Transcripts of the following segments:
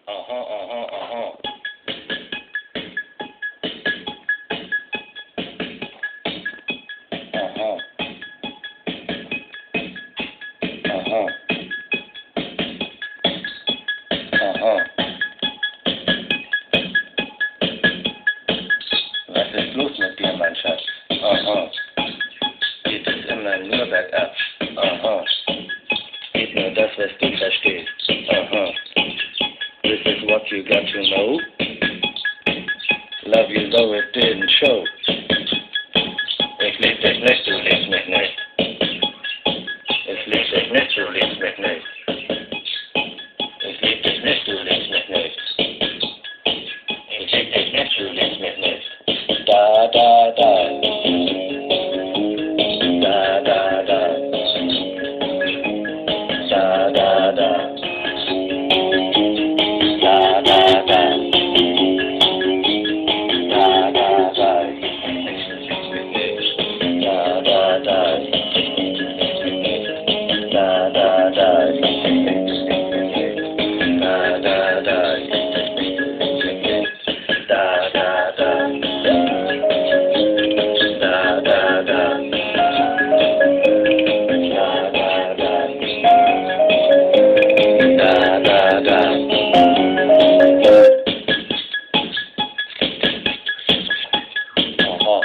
Uh-huh, uh-huh, uh-huh. Uh-huh. Uh-huh. Uh-huh. Was ist los mit dir, mein Schatz? Aha. Geht es immer nur bergab? Aha. Geht nur das, was du verstehst? Aha. This is what you got to know. Love you though it didn't show. Ich lieb dich nicht, du liebst mich nicht. Ich lieb dich nicht, du liebst mich nicht. Ich lieb dich nicht, du liebst mich nicht. Ich lieb dich nicht, du liebst mich nicht. Da, da, da. Da, da, da. Da, da, da. Da, da, da. Da, da, da. Da, da, da. Da, da, da. Da, da, da. Da, da, da. Da, da, da. Da, da, da. Uh-huh.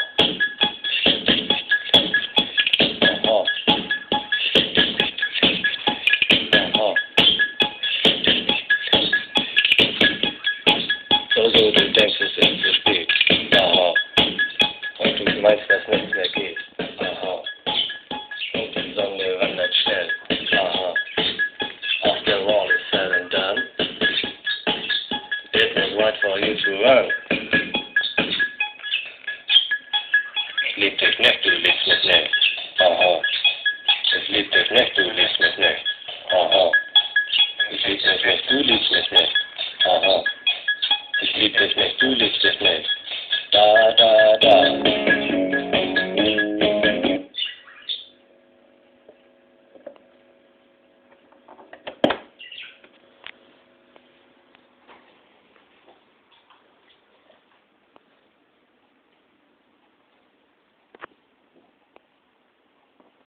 Uh-huh. Uh-huh. So du denkst, es ist zu spät. Aha. Und du meinst, dass nichts mehr geht. Aha. Und die Sonne wandert schnell. Aha. After all is said and done, it was right for you to run. Ich lieb dich nicht, du liebst mich nicht. Aha. Ich lieb dich nicht, du liebst mich nicht. Aha. Ich lieb dich nicht, du liebst mich nicht. Aha. Ich lieb dich nicht, du liebst dich nicht. Da, da, da.